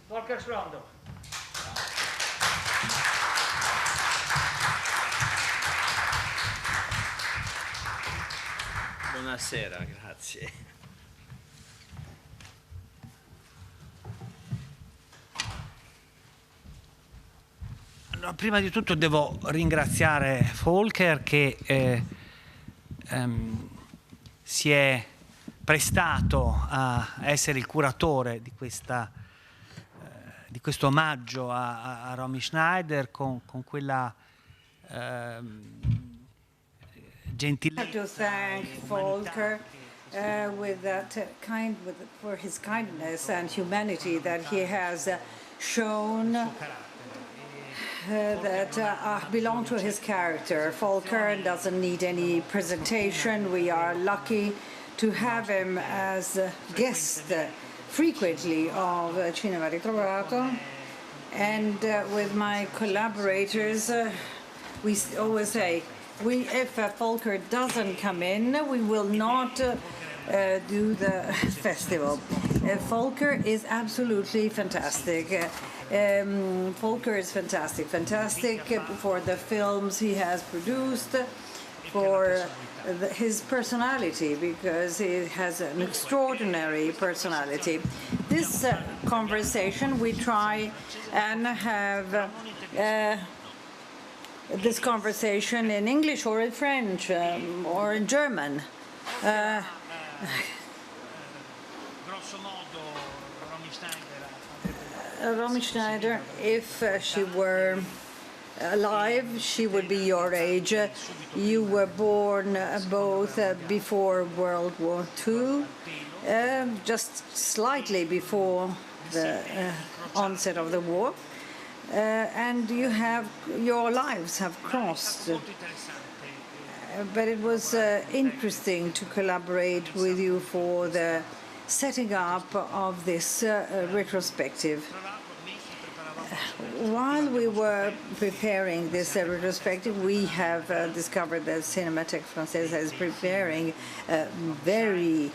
Volker Schlöndorff. Buonasera, grazie. Allora, prima di tutto devo ringraziare Volker che si è prestato a essere il curatore di questo omaggio a Romy Schneider con quella gentilezza. I have to thank Volker for his kindness and humanity that he has shown that belong to his character. Volker doesn't need any presentation. We are lucky to have him as a guest frequently of Cinema Ritrovato. And with my collaborators, we always say, if Volker doesn't come in, we will not do the festival. Volker is absolutely fantastic. Volker is fantastic for the films he has produced, for his personality, because he has an extraordinary personality. This conversation, we try and have this conversation in English or in French or in German. Romy Schneider, if she were alive, she would be your age. You were born both before World War II, just slightly before the onset of the war, and your lives have crossed. But it was interesting to collaborate with you for the setting up of this retrospective. While we were preparing this retrospective, we have discovered that Cinémathèque Française is preparing a very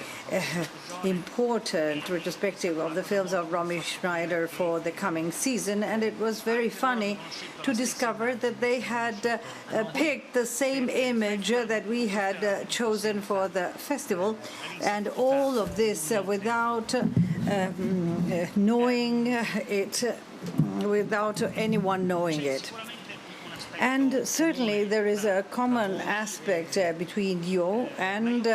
important retrospective of the films of Romy Schneider for the coming season, and it was very funny to discover that they had picked the same image that we had chosen for the festival, and all of this without knowing it, without anyone knowing it. And certainly there is a common aspect between you and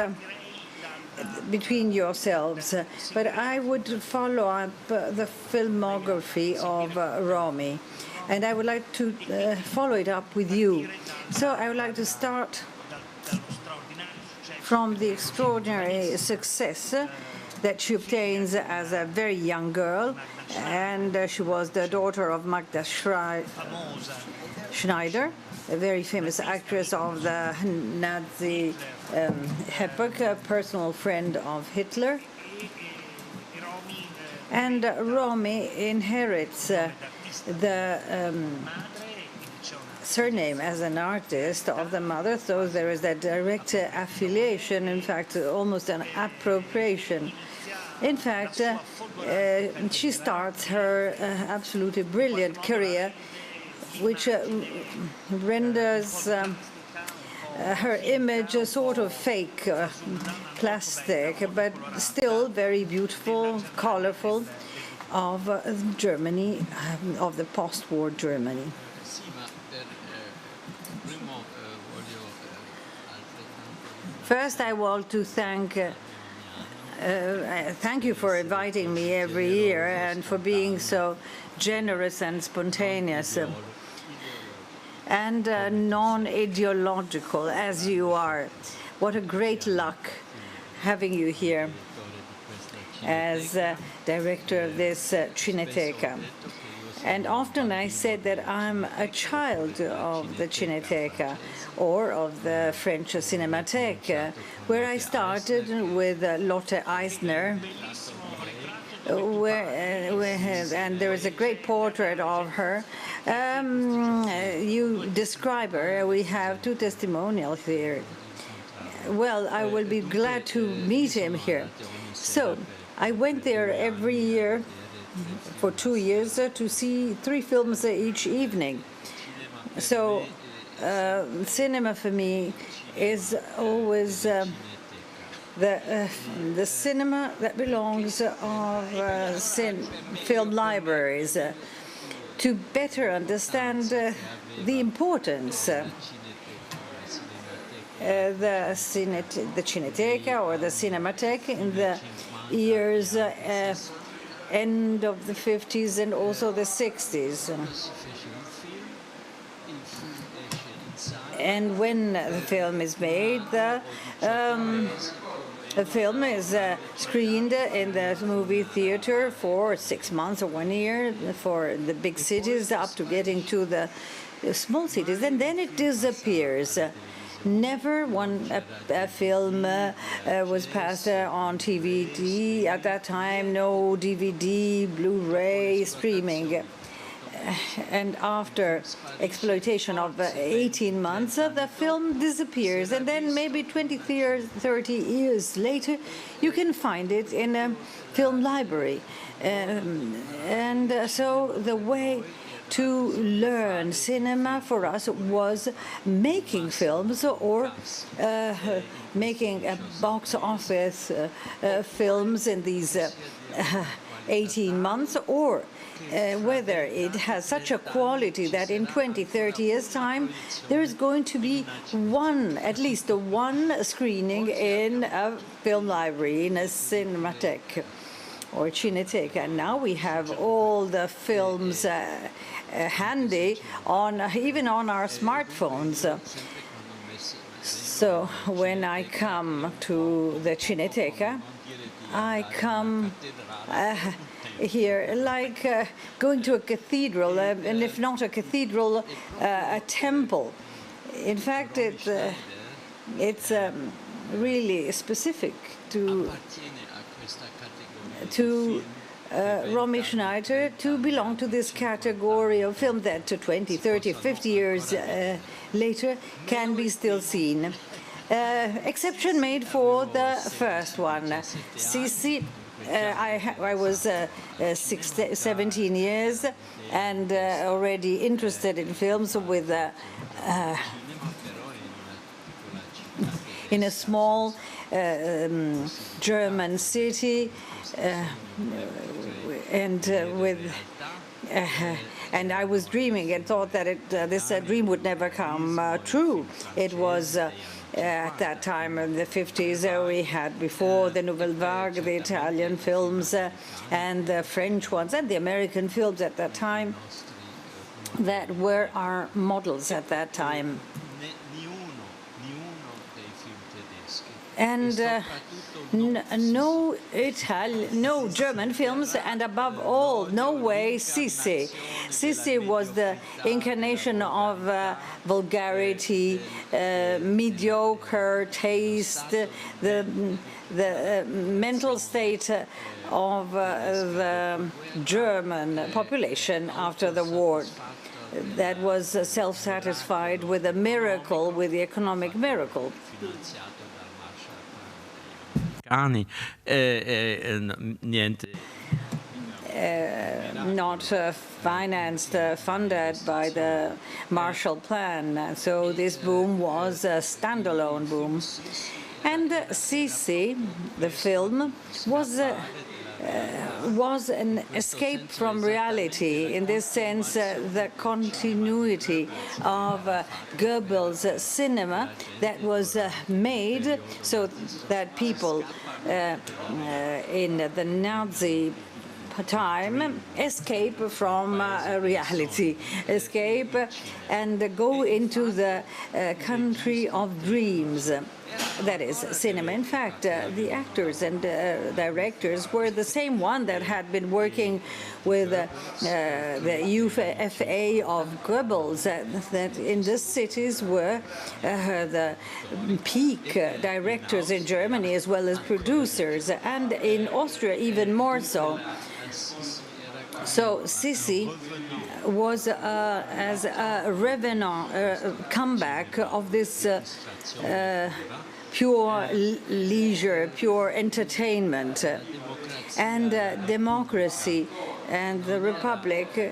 between yourselves. But I would follow up the filmography of Romy, and I would like to follow it up with you. So I would like to start from the extraordinary success that she obtains as a very young girl, and she was the daughter of Magda Schneider, a very famous actress of the Nazi epoch, a personal friend of Hitler. And Romy inherits the surname as an artist of the mother, so there is a direct affiliation, in fact, almost an appropriation. In fact, she starts her absolutely brilliant career, which renders her image a sort of fake, plastic, but still very beautiful, colorful, of Germany, of the post-war Germany. First, I want to thank you for inviting me every year and for being so generous and spontaneous and non-ideological as you are. What a great luck having you here as director of this Cineteca. And often I said that I'm a child of the Cineteca or of the French Cinémathèque, where I started with Lotte Eisner, and there is a great portrait of her. You describe her. We have two testimonials here. Well, I will be glad to meet him here. So I went there every year for 2 years to see 3 films each evening. So cinema for me is always the cinema that belongs of film libraries to better understand the importance. The Cineteca or the Cinematheque in the years end of the 50s and also the 60s. And when the film is made, the film is screened in the movie theater for 6 months or 1 year for the big cities up to getting to the small cities, and then it disappears. Never a film was passed on DVD. At that time, no DVD, Blu-ray, streaming. And after exploitation of 18 months, the film disappears. And then maybe 20, 30 years later, you can find it in a film library. So the way to learn cinema for us was making films or making a box office films in these 18 months, or whether it has such a quality that in 20, 30 years' time there is going to be at least one screening in a film library, in a cinematheque or Cineteca. And now we have all the films handy even on our smartphones. So when I come to the Cineteca, I come here like going to a cathedral, and if not a cathedral, a temple. In fact, it's really specific to Romy Schneider to belong to this category of film that 20, 30, 50 years later can be still seen. Exception made for the first one. Sissi, I was 17 years and already interested in films with in a small German city, and I was dreaming and thought that this dream would never come true. It was at that time in the 50s, we had before the Nouvelle Vague, the Italian films and the French ones and the American films at that time that were our models at that time. And no German films, and above all, no way Sissi. Sissi was the incarnation of vulgarity, mediocre taste, the mental state of the German population after the war that was self-satisfied with a miracle, with the economic miracle. Not financed, funded by the Marshall Plan. So this boom was a standalone boom. And Sissi, the film, was an escape from reality. In this sense, the continuity of Goebbels' cinema that was made so that people in the Nazi time escape from reality, escape and go into the country of dreams. That is cinema. In fact, the actors and directors were the same one that had been working with the UFA of Goebbels, that in the cities were the peak directors in Germany as well as producers, and in Austria even more so. So Sissi was as a revenant comeback of this pure leisure, pure entertainment, and democracy And the Republic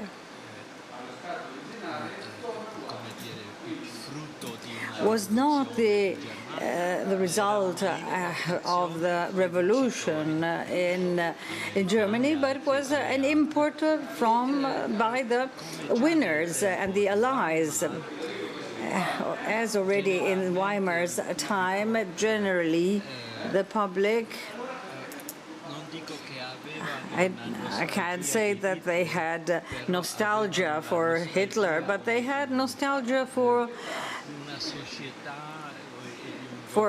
was not the result of the revolution in Germany, but was an import by the winners and the allies. As already in Weimar's time, generally the public, I can't say that they had nostalgia for Hitler, but they had nostalgia for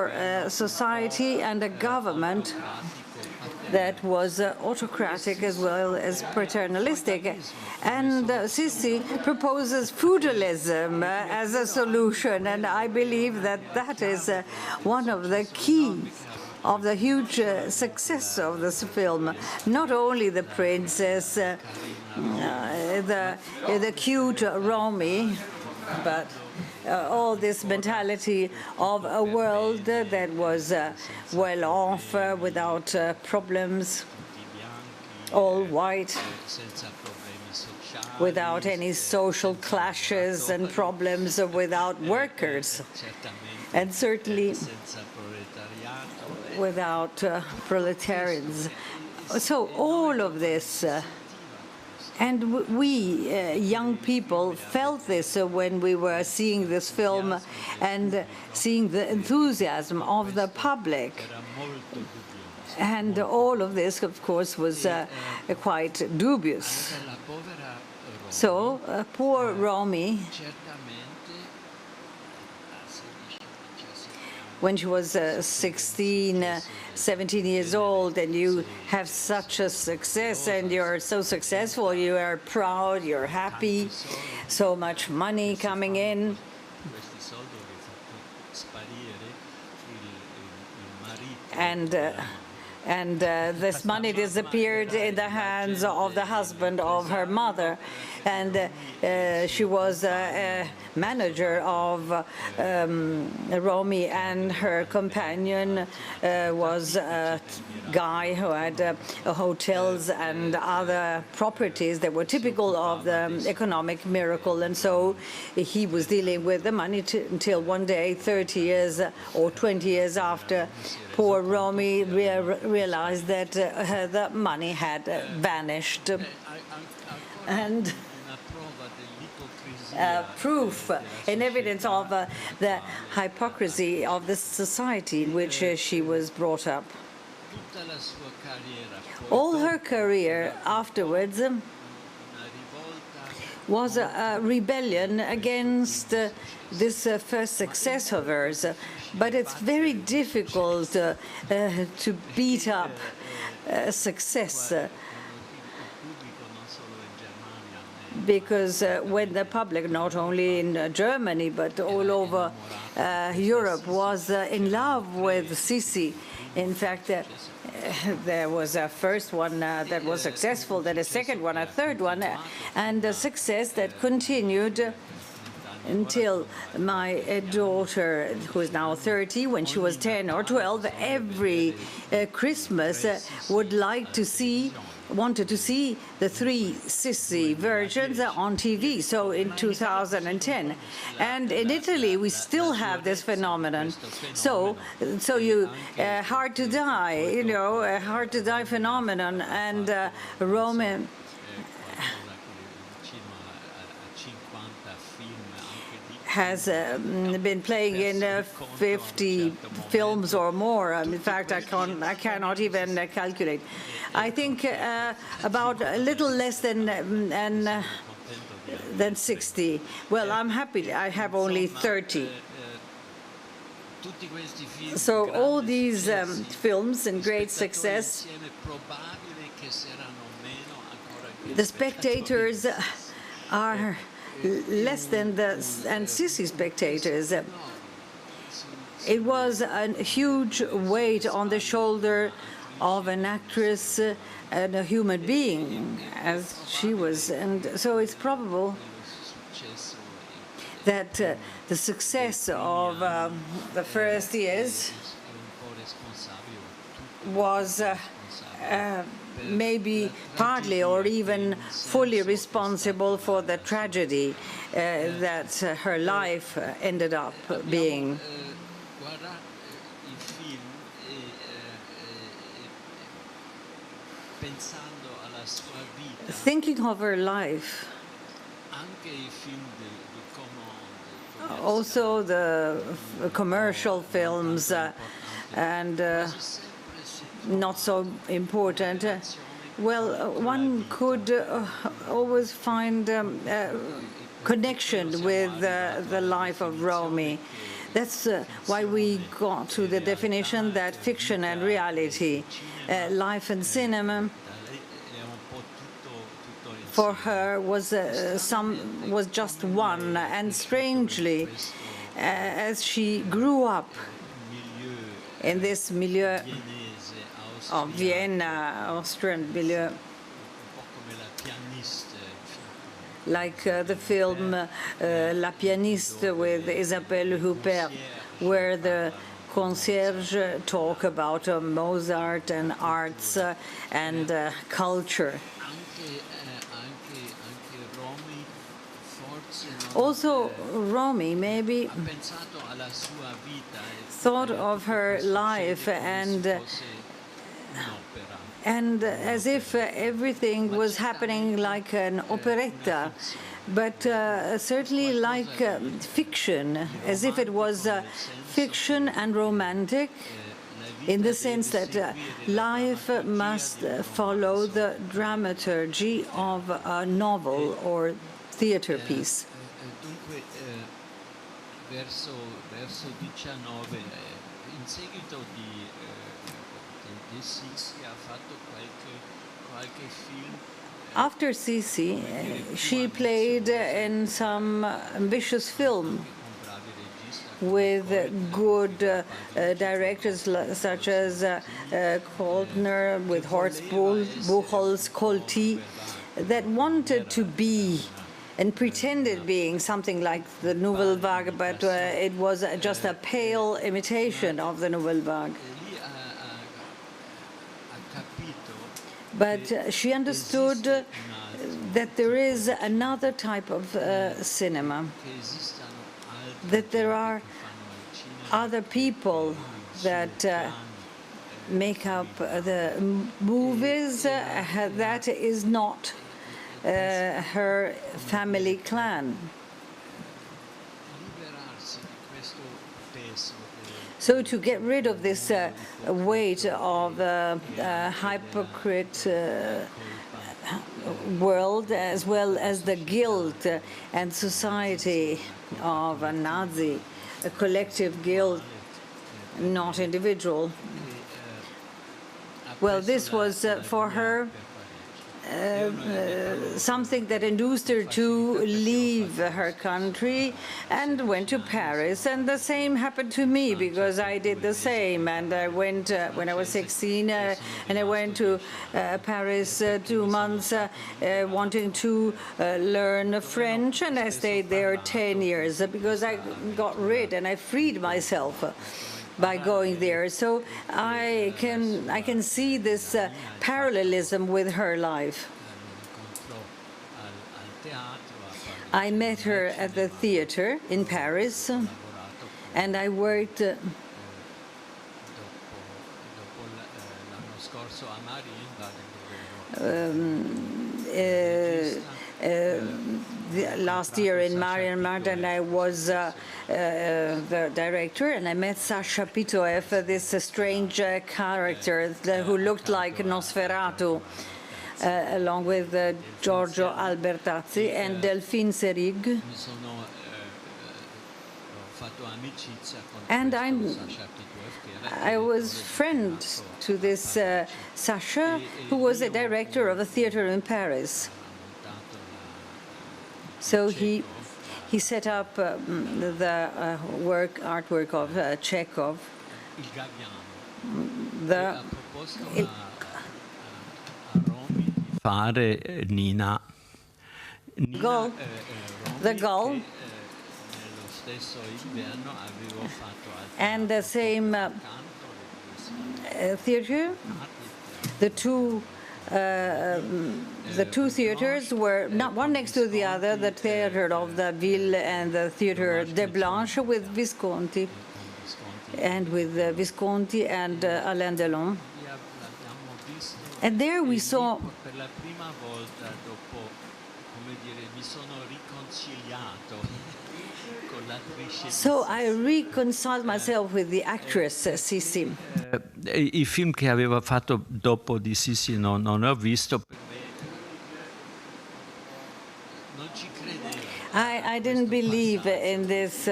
a society and a government that was autocratic as well as paternalistic. And Sisi proposes feudalism as a solution, and I believe that that is one of the keys of the huge success of this film. Not only the princess, the cute Romy, but all this mentality of a world that was well off, without problems, all white, without any social clashes and problems, without workers, and certainly without proletarians. So all of this, and we young people felt this when we were seeing this film and seeing the enthusiasm of the public. And all of this, of course, was quite dubious. So poor Romy, when she was 16, 17 years old, and you have such a success, and you're so successful, you are proud, you're happy, so much money coming in. And this money disappeared in the hands of the husband of her mother. And she was a manager of Romy, and her companion was a guy who had hotels and other properties that were typical of the economic miracle. And so he was dealing with the money until one day, 30 years or 20 years after, poor Romy realized that the money had vanished. And proof and evidence of the hypocrisy of the society in which she was brought up. All her career afterwards was a rebellion against this first success of hers. But it's very difficult to beat up success, because when the public, not only in Germany but all over Europe, was in love with Sisi. In fact, there was a first one that was successful, then a second one, a third one, and a success that continued until my daughter, who is now 30, when she was 10 or 12, every Christmas wanted to see the three Sisi versions on TV, so in 2010. And in Italy, we still have this phenomenon. So you, hard to die, you know, a hard to die phenomenon. And Roman has been playing in 50 films or more. In fact, I cannot even calculate. I think about a little less than 60. Well, I'm happy. I have only 30. So all these films and great success, the spectators are less than the Sisi spectators. It was a huge weight on the shoulder of an actress and a human being, as she was. And so it's probable that the success of the first years was maybe partly or even fully responsible for the tragedy that her life ended up being. Thinking of her life, also the commercial films and not so important. Well, one could always find connection with the life of Romy. That's why we got to the definition that fiction and reality, life and cinema, for her was just one. And strangely, as she grew up in this milieu of Vienna, Austrian milieu, like the film La Pianiste with Isabelle Huppert, where the concierge talk about Mozart and arts and culture. Also, Romy maybe thought of her life and as if everything was happening like an operetta, but certainly like fiction, as if it was fiction and romantic, in the sense that life must follow the dramaturgy of a novel or theater piece. Verso 19, in seguito di Sisi ha fatto qualche film. After Sisi, she played in some ambitious film with good directors such as Koltner, with Horst Buchholz, Kolti, that wanted to be and pretended being something like the Nouvelle Vague, but it was just a pale imitation of the Nouvelle Vague. But she understood that there is another type of cinema, that there are other people that make up the movies, that is not her family clan. So to get rid of this weight of hypocrite world, as well as the guilt and society of a Nazi, a collective guilt, not individual. Well, this was for her something that induced her to leave her country and went to Paris. And the same happened to me, because I did the same. And I went when I was 16, and I went to Paris 2 months wanting to learn French, and I stayed there 10 years because I got rid and I freed myself by going there. So I can see this parallelism with her life. I met her at the theater in Paris, and I worked last year in Marienmarkt, and I was the director, and I met Sasha Pitoev, this strange character who looked like Nosferatu, along with Giorgio Albertazzi and Delphine Serig. And I was friends to this Sasha, who was a director of a theater in Paris. So he set up the artwork of Chekhov. The gull, and the same theater, the two the two theaters were not one next to the other, the Theatre of the Ville and the Theatre de Blanche with Visconti and Alain Delon. And there we saw. So I reconciled myself with the actress Sissi. I film che aveva fatto dopo di Sissi non ho visto. I didn't believe in this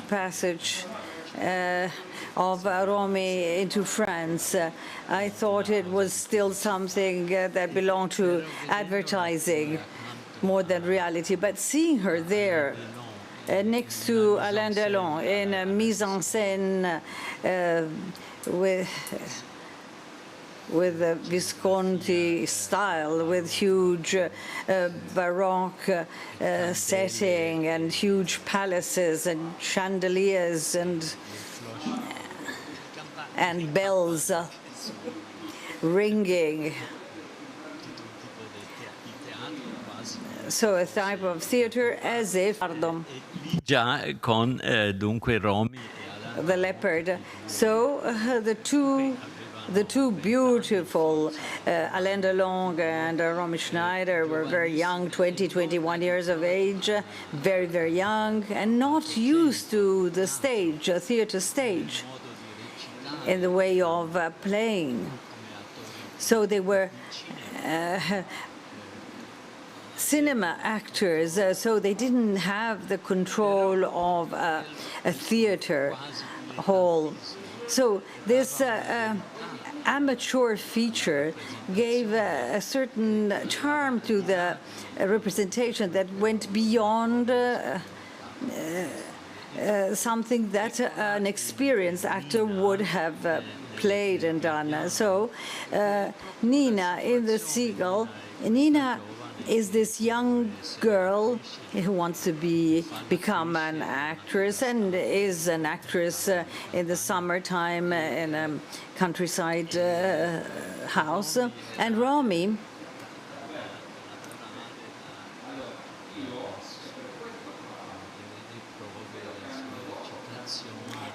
passage of ROMY into France. I thought it was still something that belonged to advertising more than reality. But seeing her there next to Alain Delon in a mise en scène with a Visconti style, with huge Baroque setting and huge palaces and chandeliers and bells ringing. So a type of theater as if Già con dunque Romy the leopard. So the two beautiful Alain Delon and Romy Schneider were very young, 20, 21 years of age, very, very young, and not used to the stage, a theater stage, in the way of playing. So they were cinema actors, so they didn't have the control of a theater hall. So this amateur feature gave a certain charm to the representation that went beyond something that an experienced actor would have played and done. So Nina in The Seagull, Nina is this young girl who wants to become an actress and is an actress in the summertime in a countryside house. And Romy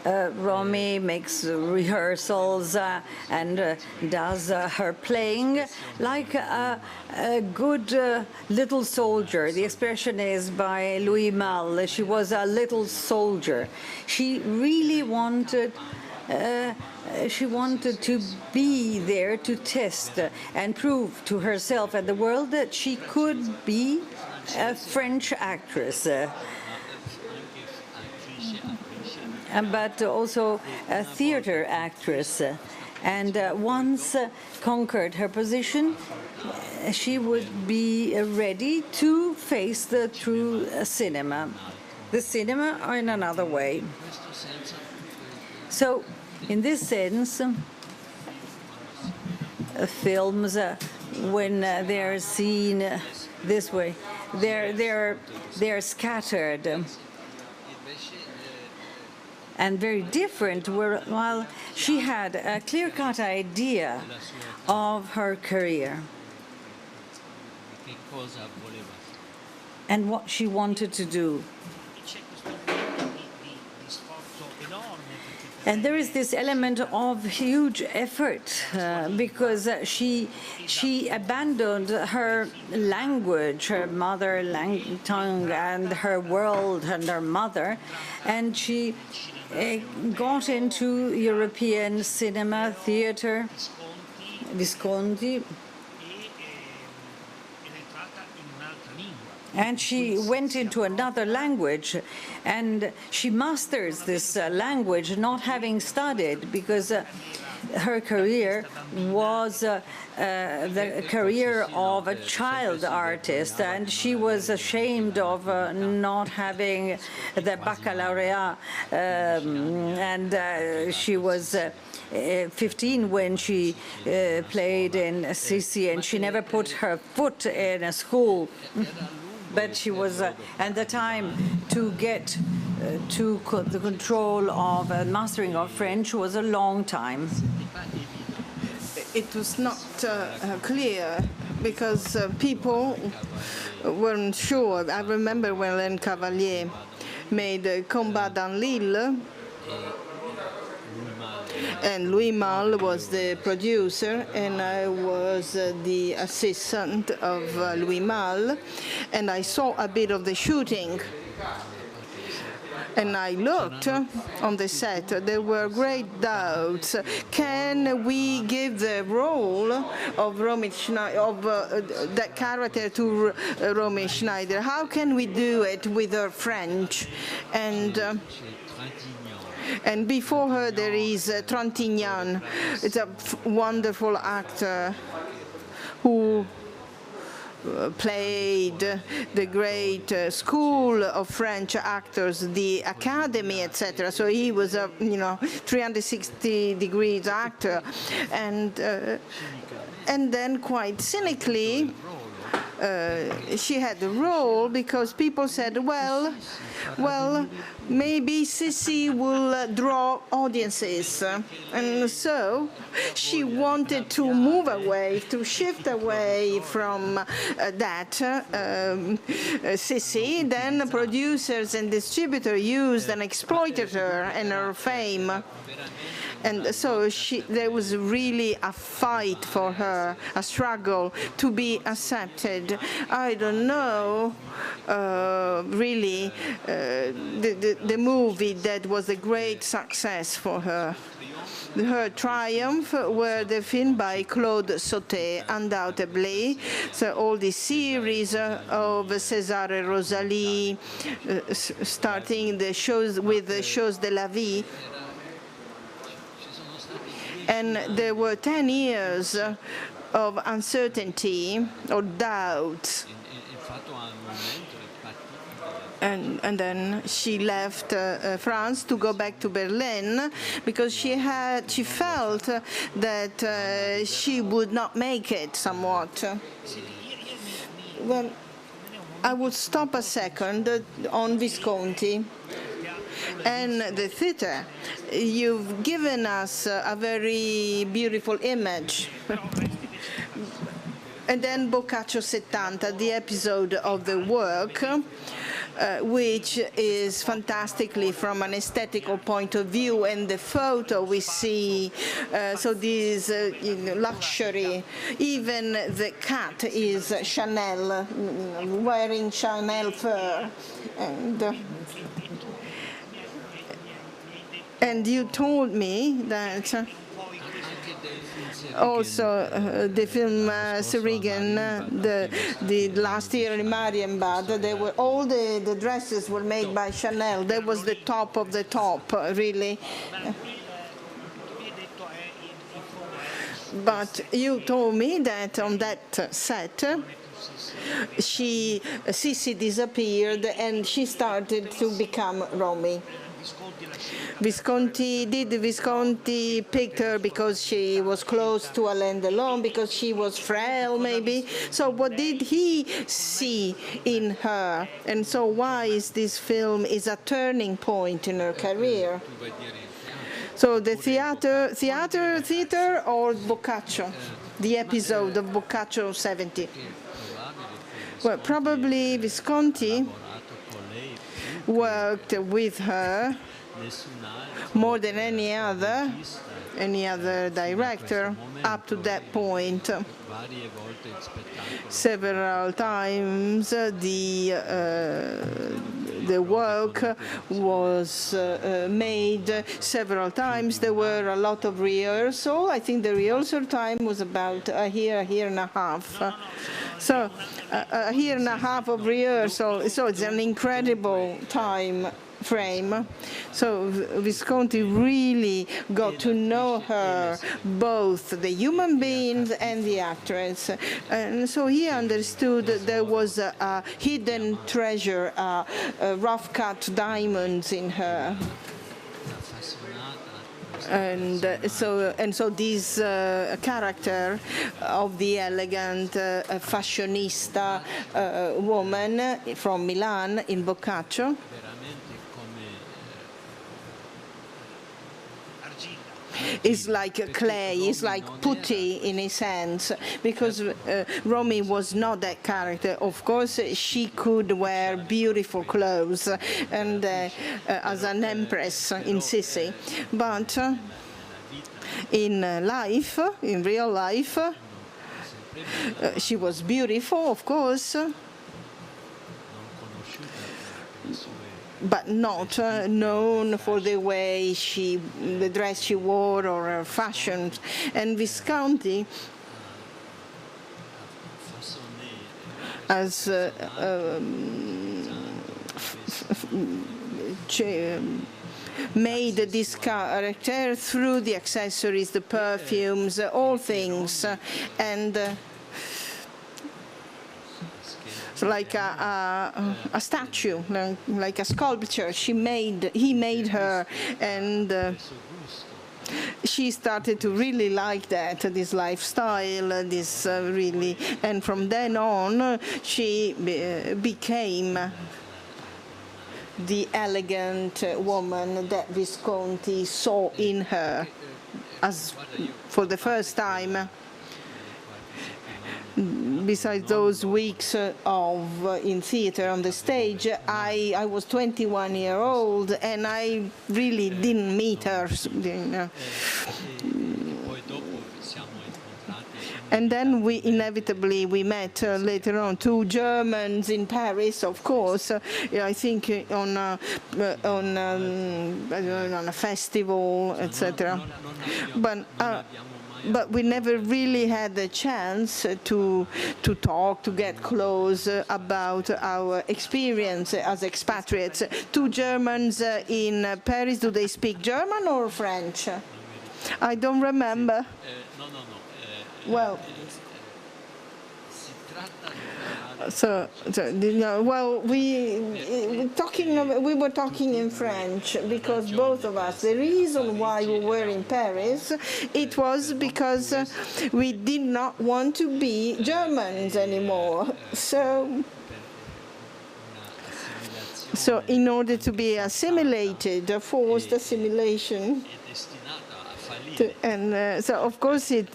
Romy makes rehearsals and does her playing like a good little soldier. The expression is by Louis Malle. She was a little soldier. She really wanted to be there to test and prove to herself and the world that she could be a French actress. But also a theater actress. And once conquered her position, she would be ready to face the true cinema. The cinema in another way. So, in this sense, films, when they're seen this way, they're scattered and very different, while she had a clear-cut idea of her career and what she wanted to do. And there is this element of huge effort because she abandoned her language, her mother tongue, and her world and her mother, and she got into European cinema, theater, Visconti, and she went into another language, and she masters this language, not having studied, because her career was the career of a child artist, and she was ashamed of not having the baccalaureate, and she was 15 when she played in Sissi, and she never put her foot in a school. But she was, at the time, to get to the control of mastering of French was a long time. it was not clear because people weren't sure. I remember when Hélène Cavalier made Combat dans l'île, and Louis Malle was the producer, and I was the assistant of Louis Malle, and I saw a bit of the shooting. And I looked on the set. There were great doubts. Can we give the role of that character to Romy Schneider? How can we do it with her French? And before her there is Trintignant. It's a wonderful actor who played the great school of French actors, the Academy, etc. So he was a 360 degrees actor, and then quite cynically she had the role because people said, well, maybe Sissi will draw audiences. And so she wanted to move away, to shift away from that Sissi. Then producers and distributors used and exploited her and her fame. And so there was really a fight for her, a struggle to be accepted. I don't know, really, the movie that was a great success for her. Her triumph were the film by Claude Sautet, undoubtedly. So all the series of César Rosalie, starting the shows with the Choses de la Vie. And there were 10 years of uncertainty or doubt. And then she left France to go back to Berlin because she felt that she would not make it somewhat. Well, I would stop a second on Visconti. And the theater, you've given us a very beautiful image. And then Boccaccio 70, the episode of the work, which is fantastically from an aesthetical point of view, and the photo we see, so this luxury. Even the cat is Chanel, wearing Chanel fur. And you told me that also the film Seregen, the last year in Marienbad, all the dresses were made by Chanel. That was the top of the top, really. But you told me that on that set, Sissi disappeared and she started to become Romy. Visconti picked her because she was close to Alain Delon, because she was frail, maybe. So what did he see in her? And so why is this film is a turning point in her career? So the theater or Boccaccio? The episode of Boccaccio 70? Well, probably Visconti worked with her more than any other director up to that point. Several times the work was made several times. There were a lot of rehearsal. I think the rehearsal time was about a year and a half. So a year and a half of rehearsal. So it's an incredible time frame. So Visconti really got to know her, both the human beings and the actress. And so he understood that there was a hidden treasure, rough-cut diamonds in her. And so this character of the elegant fashionista woman from Milan in Boccaccio is like clay, is like putty in his hands, because Romy was not that character. Of course, she could wear beautiful clothes and as an empress in Sissi, but in life, in real life, she was beautiful, of course, but not known for the way the dress she wore or her fashion. And Visconti, as made this character through the accessories, the perfumes, all things, and like a statue, like a sculpture. He made her, and she started to really like this lifestyle, this really, and from then on she became the elegant woman that Visconti saw in her as for the first time. Besides those weeks in theater on the stage, I was 21 years old, and I really didn't meet her. And then we inevitably met later on, two Germans in Paris, of course. I think on a festival, etc. But we never really had the chance to talk, to get close about our experience as expatriates. Two Germans in Paris, do they speak German or French? I don't remember. Well, well, we were talking in French because both of us. The reason why we were in Paris, it was because we did not want to be Germans anymore. So in order to be assimilated, a forced assimilation. And so, of course, it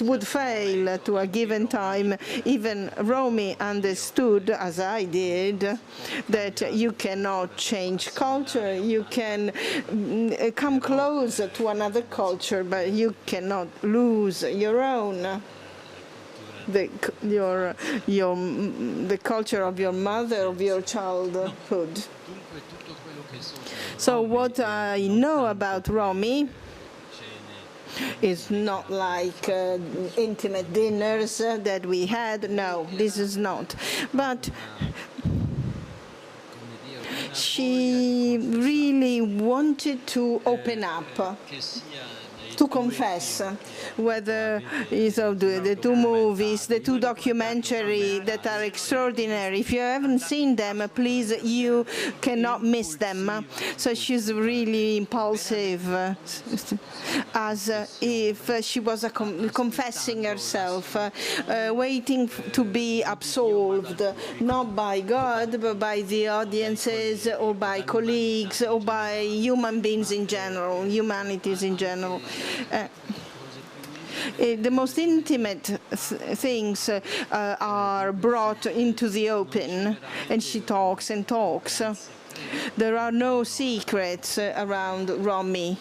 would fail to a given time. Even Romy understood, as I did, that you cannot change culture. You can come close to another culture, but you cannot lose your own. The culture of your mother, of your childhood. So what I know about Romy is not like intimate dinners that we had. No, this is not. But she really wanted to open up, to confess, whether the two movies, the two documentaries that are extraordinary. If you haven't seen them, please, you cannot miss them. So she's really impulsive, as if she was confessing herself, waiting to be absolved, not by God, but by the audiences, or by colleagues, or by human beings in general, humanities in general. The most intimate things are brought into the open, and she talks and talks. There are no secrets around Romy.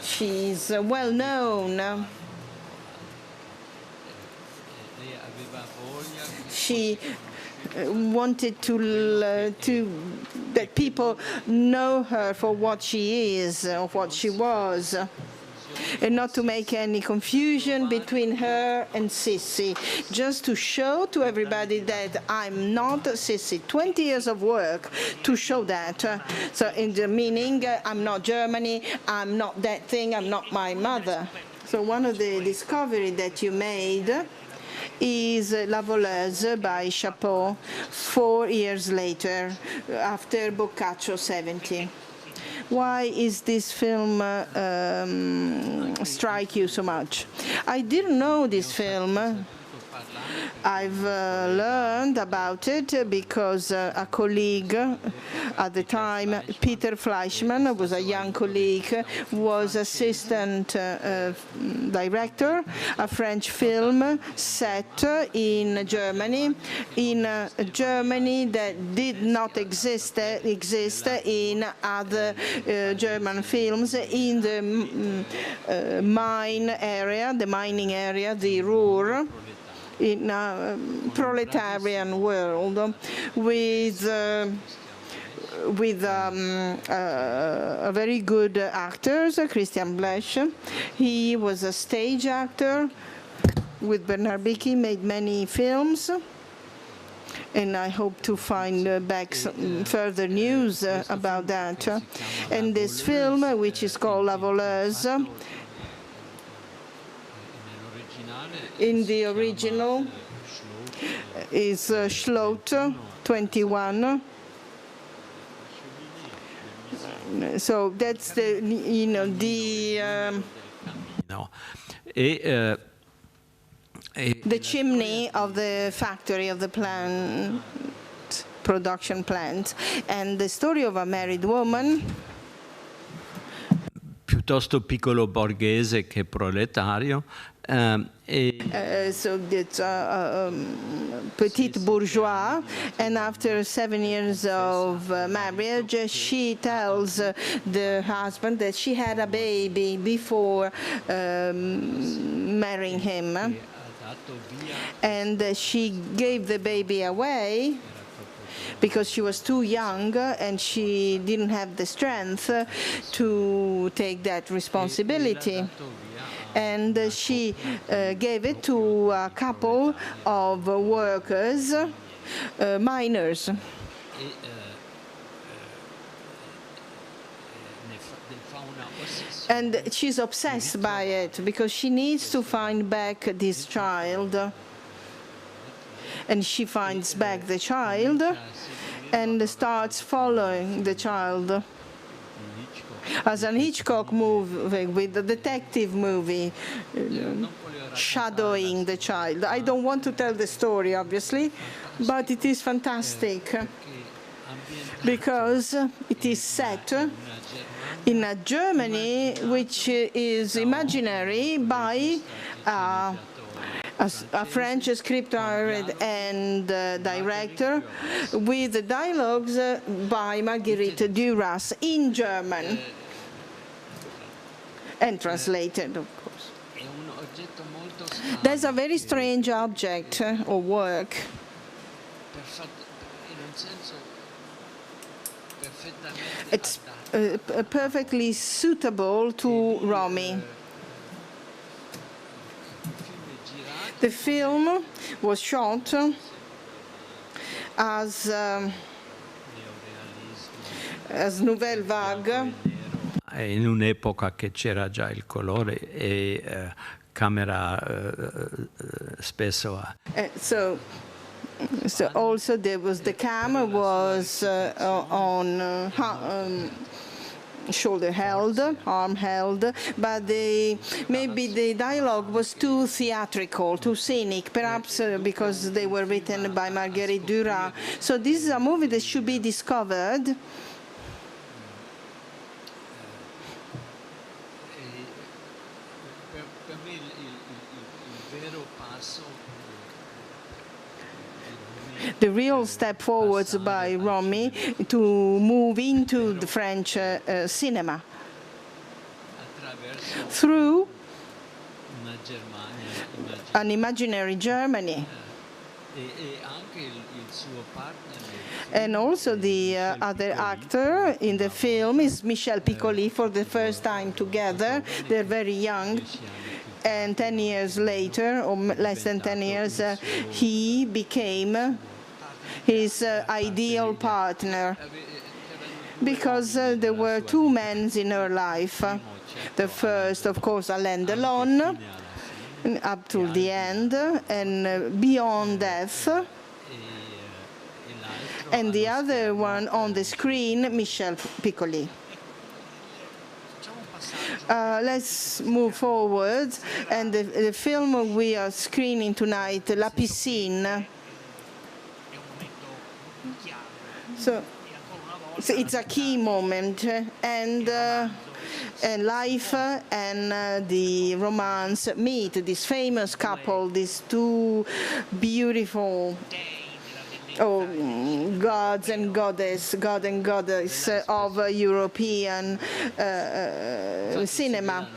She's well known. She wanted that people know her for what she is, or what she was, and not to make any confusion between her and Sissi, just to show to everybody that I'm not Sissi. 20 years of work to show that. So in the meaning, I'm not Germany, I'm not that thing, I'm not my mother. So one of the discoveries that you made is La Voleuse by Chapeau, 4 years later, after Boccaccio 70. Why is this film strike you so much? I didn't know this film I've learned about it because a colleague at the time, Peter Fleischmann, was a young colleague, was assistant director, a French film set in Germany that did not exist in other German films, in the mining area, the Ruhr, in a proletarian world, with very good actors, Christian Blesch. He was a stage actor with Bernard Bichi, made many films, and I hope to find back some further news about that. And this film, which is called La Voleuse, in the original is Schlöndorff 21. So that's the the chimney of the factory, of the production plant, and the story of a married woman. Piuttosto piccolo borghese che proletario. So it's petite bourgeois, and after 7 years of marriage, she tells the husband that she had a baby before marrying him, and she gave the baby away because she was too young and she didn't have the strength to take that responsibility. And she gave it to a couple of workers, miners. And she's obsessed by it because she needs to find back this child. And she finds back the child and starts following the child. As an Hitchcock movie, with a detective movie, shadowing the child. I don't want to tell the story, obviously, but it is fantastic because it is set in a Germany which is imaginary by a French scriptwriter and director, with the dialogues by Marguerite Duras in German and translated, of course. There's a very strange object or work. It's perfectly suitable to ROMY. The film was shot as Nouvelle Vague. In un'epoca che c'era già il colore e camera spesso. So also there was the camera was on shoulder held, arm held, but maybe the dialogue was too theatrical, too scenic, perhaps because they were written by Marguerite Duras. So this is a movie that should be discovered. The real step forwards by ROMY to move into the French cinema through an imaginary Germany. And also the other actor in the film is Michel Piccoli, for the first time together. They're very young. And 10 years later, or less than 10 years, he became his ideal partner, because there were two men in her life. The first, of course, Alain Delon, up to the end, and beyond death. And the other one on the screen, Michel Piccoli. Let's move forward. And the film we are screening tonight, La Piscine. So it's a key moment, and life and the romance meet this famous couple, these two beautiful gods and goddess, god and goddess of European cinema.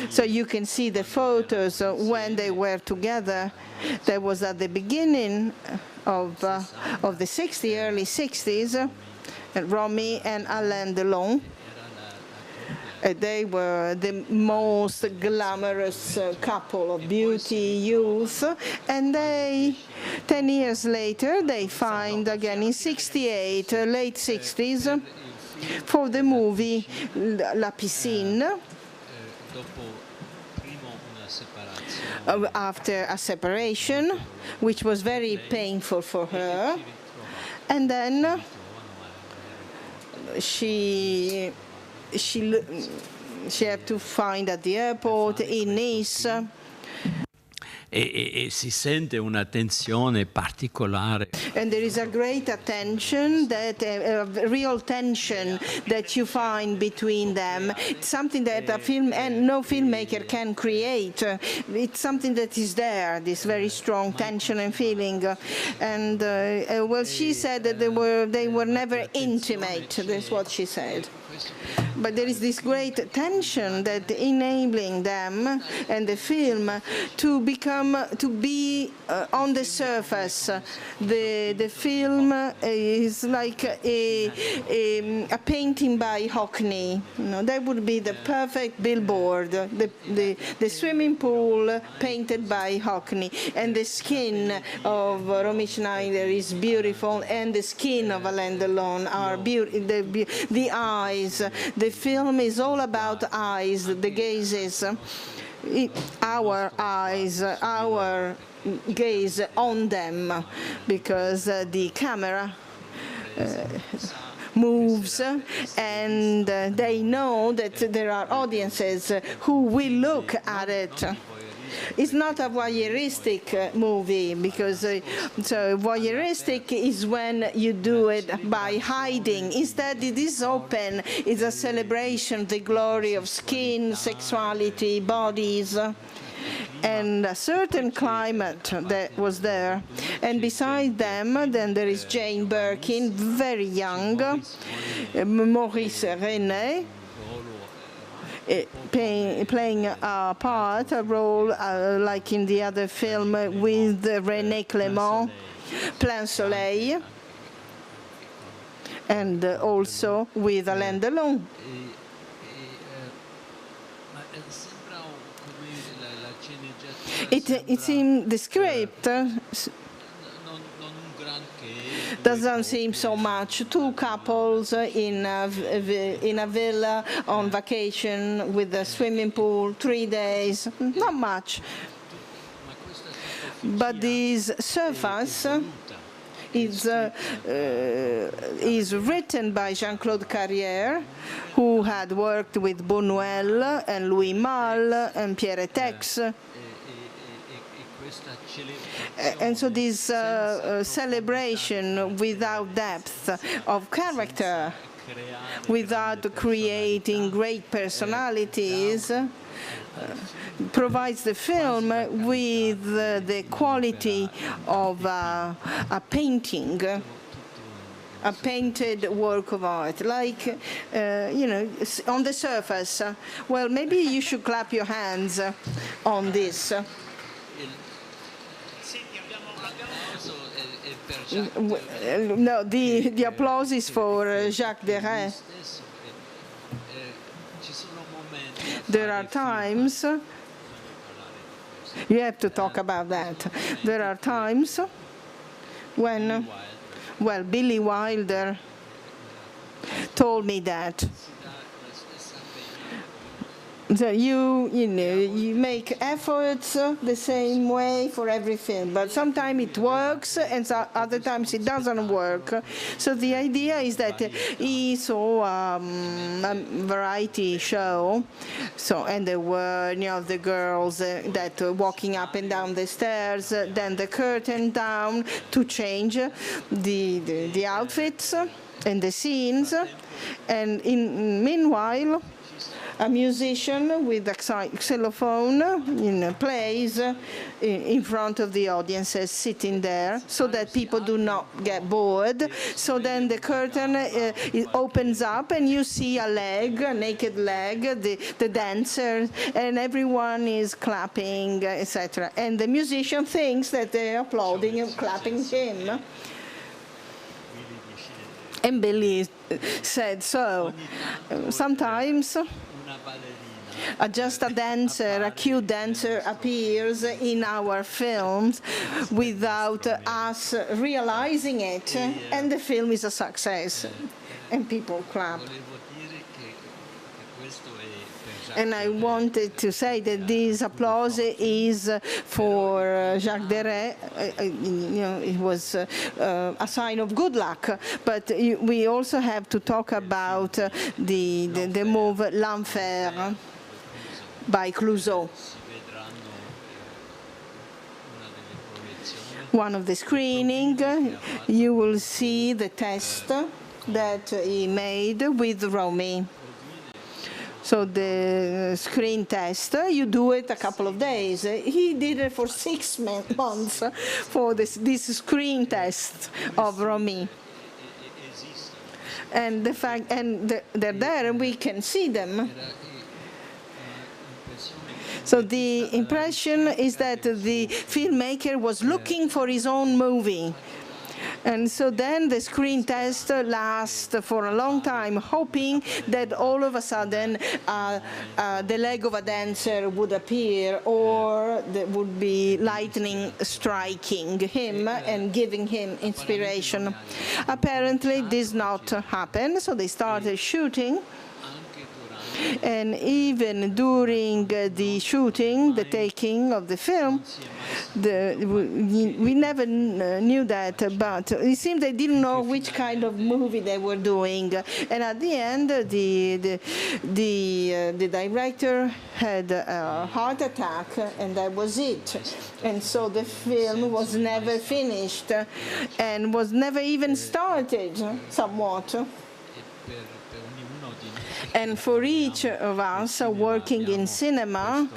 So you can see the photos when they were together. That was at the beginning of the early 60s, ROMY and Alain Delon. They were the most glamorous couple of beauty, youth, and 10 years later, they find again in 68, late 60s, for the movie La Piscine, after a separation, which was very painful for her, and then she had to find at the airport in Nice. E si sente una tensione particolare. And there is a great attention, that real tension that you find between them. It's something that a film and no filmmaker can create. It's something that is there, this very strong tension and feeling. And well, she said that they were never intimate. That's what she said. But there is this great tension that enabling them and the film to be on the surface. The film is like a painting by Hockney. That would be the perfect billboard. The swimming pool painted by Hockney, and the skin of Romy Schneider is beautiful, and the skin of Alain Delon are beautiful. The eyes. The film is all about eyes, the gazes, our eyes, our gaze on them, because the camera moves, and they know that there are audiences who will look at it. It's not a voyeuristic movie, because so voyeuristic is when you do it by hiding. Instead, it is open. It's a celebration of the glory of skin, sexuality, bodies, and a certain climate that was there. And beside them, then there is Jane Birkin, very young, Maurice René, playing a part, a role like in the other film with René Clément, Plein Soleil, and also with Alain Delon. It's in the script. Doesn't seem so much. Two couples in a villa on vacation with a swimming pool, 3 days, not much. But this surface is written by Jean-Claude Carrière, who had worked with Buñuel and Louis Malle and Pierre Tex. And so this celebration without depth of character, without creating great personalities, provides the film with the quality of a painting, a painted work of art, like, you know, on the surface. Well, maybe you should clap your hands on this. No, the applause is for Jacques Derain. There are times, you have to talk about that. There are times when, well, Billy Wilder told me that So you make efforts the same way for every film, but sometimes it works and other times it doesn't work. So the idea is that he saw a variety show, and there were the girls that were walking up and down the stairs, then the curtain down to change the outfits and the scenes, and meanwhile a musician with a xylophone plays in front of the audiences sitting there so that people do not get bored. So then the curtain it opens up and you see a naked leg, the dancer, and everyone is clapping, etc. And the musician thinks that they're applauding and clapping him. And Billy said so. Sometimes just a dancer, a cute dancer appears in our films without us realizing it, and the film is a success, and people clap. And I wanted to say that this applause is for Jacques Deray. It was a sign of good luck. But we also have to talk about the move L'Enfer by Clouseau. One of the screenings, you will see the test that he made with ROMY. So the screen test, you do it a couple of days. He did it for 6 months for this screen test of ROMY. And they're there and we can see them. So the impression is that the filmmaker was looking for his own movie. And so then the screen test lasts for a long time, hoping that all of a sudden the leg of a dancer would appear, or there would be lightning striking him and giving him inspiration. Apparently this did not happen, so they started shooting. And even during the shooting, the taking of the film, we never knew that, but it seemed they didn't know which kind of movie they were doing. And at the end, the director had a heart attack, and that was it. And so the film was never finished, and was never even started, somewhat. And for each of us working in cinema,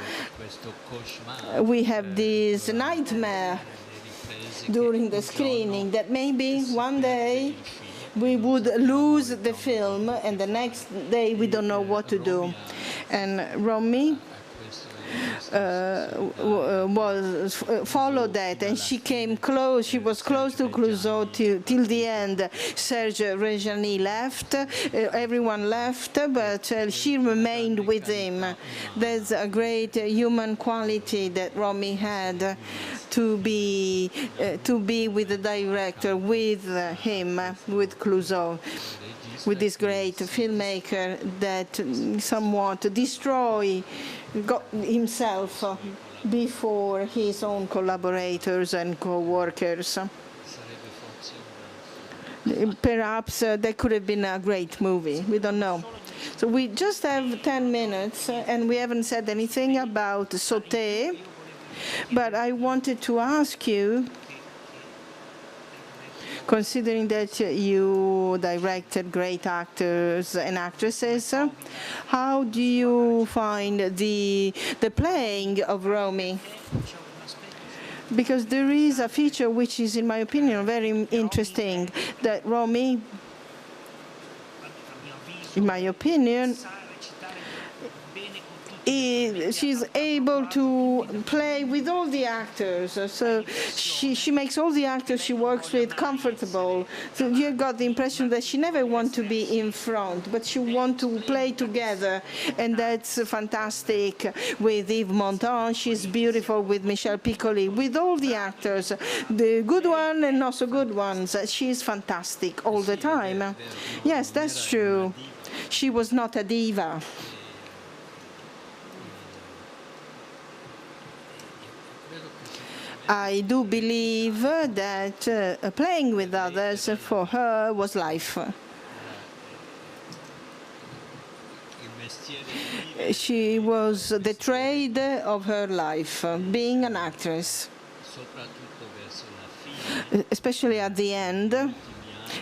we have this nightmare during the screening that maybe one day we would lose the film and the next day we don't know what to do. And ROMY followed that, and she came close. She was close to Clouseau till the end. Serge Reggiani left, everyone left, but she remained with him. There's a great human quality that ROMY had, to be with the director, with him, with Clouseau, with this great filmmaker that somewhat got himself before his own collaborators and co-workers. Perhaps that could have been a great movie. We don't know. So we just have 10 minutes, and we haven't said anything about Sauté. But I wanted to ask you, considering that you directed great actors and actresses, how do you find the playing of ROMY? Because there is a feature which is, in my opinion, very interesting, that ROMY, in my opinion, she's able to play with all the actors. So she makes all the actors she works with comfortable. So you got the impression that she never wants to be in front, but she wants to play together. And that's fantastic with Yves Montand. She's beautiful with Michel Piccoli, with all the actors, the good ones and not so good ones. She's fantastic all the time. Yes, that's true. She was not a diva. I do believe that playing with others for her was life. She was the trade of her life, being an actress. Especially at the end,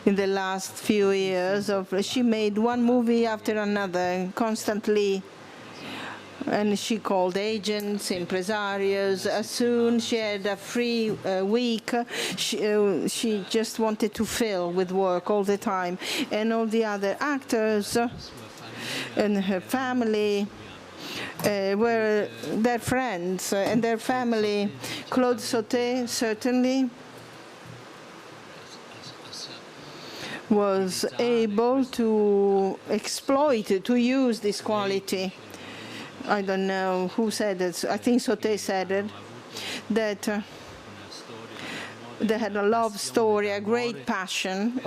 in the last few years, she made one movie after another, constantly. And she called agents, impresarios. As soon as she had a free week, she just wanted to fill with work all the time. And all the other actors and her family were their friends and their family. Claude Sauté certainly was able to exploit, to use this quality. I don't know who said it. I think Sauté said it, that they had a love story, a great passion,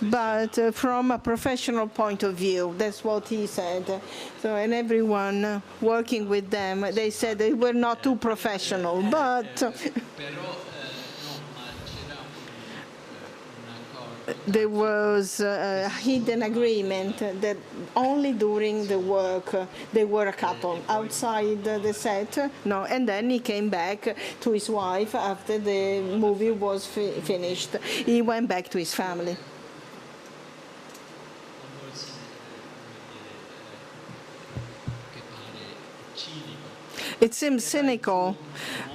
but from a professional point of view. That's what he said. So, and everyone working with them, they said they were not too professional, but there was a hidden agreement that only during the work they were a couple. Outside the set, no. And then he came back to his wife after the movie was finished. He went back to his family. It seems cynical,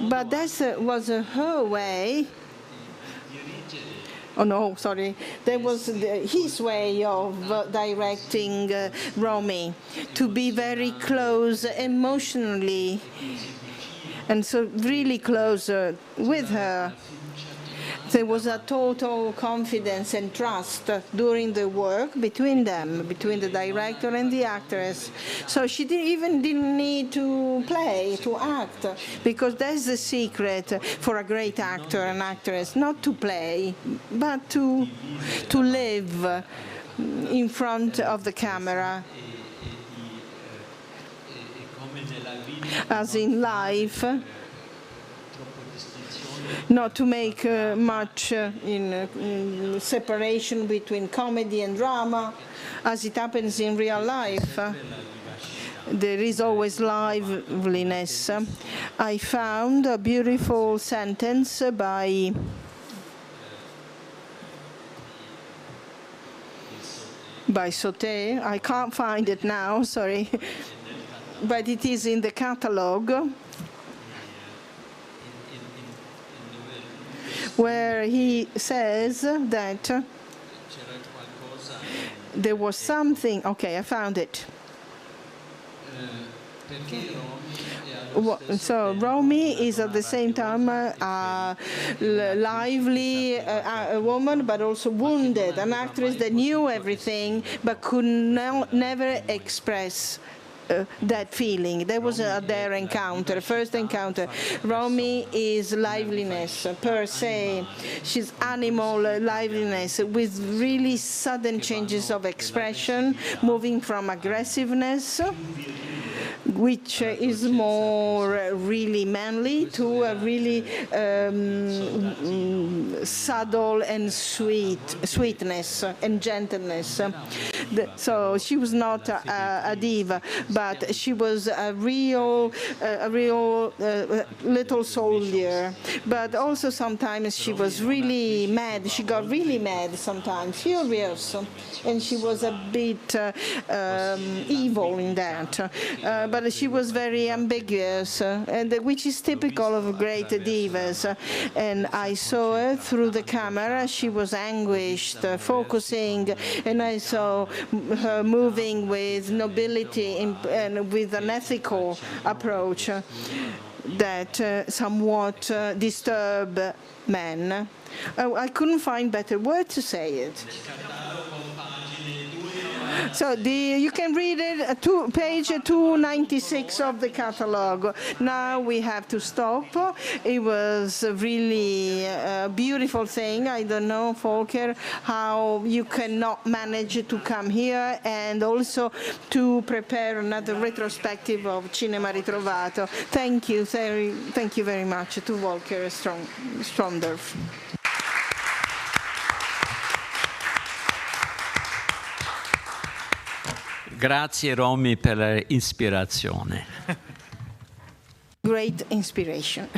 but that was her way. Oh no, sorry. That was his way of directing ROMY, to be very close emotionally, and so really close with her. There was a total confidence and trust during the work between them, between the director and the actress. So she even didn't need to play, to act, because that's the secret for a great actor and actress, not to play, but to live in front of the camera. As in life, not to make much in separation between comedy and drama, as it happens in real life. There is always liveliness. I found a beautiful sentence by Sauté. I can't find it now, sorry, but it is in the catalogue, where he says that there was something. Okay, I found it. So ROMY is at the same time a lively woman, but also wounded, an actress that knew everything but could never express that feeling. There was their encounter, first encounter. ROMY is liveliness per se. She's animal liveliness with really sudden changes of expression, moving from aggressiveness, which is more really manly, to a really subtle and sweetness and gentleness. So she was not a diva, but she was a real little soldier. But also sometimes she was really mad. She got really mad sometimes, furious, and she was a bit evil in that. But she was very ambiguous, and which is typical of great divas. And I saw her through the camera. She was anguished, focusing, and I saw her moving with nobility and with an ethical approach that somewhat disturbed men. I couldn't find better word to say it. So you can read it page 296 of the catalogue. Now we have to stop. It was really a beautiful thing. I don't know, Volker, how you cannot manage to come here and also to prepare another retrospective of Cinema Ritrovato. Thank you very much to Volker Schlöndorff. Grazie Romy per l'ispirazione. Great inspiration.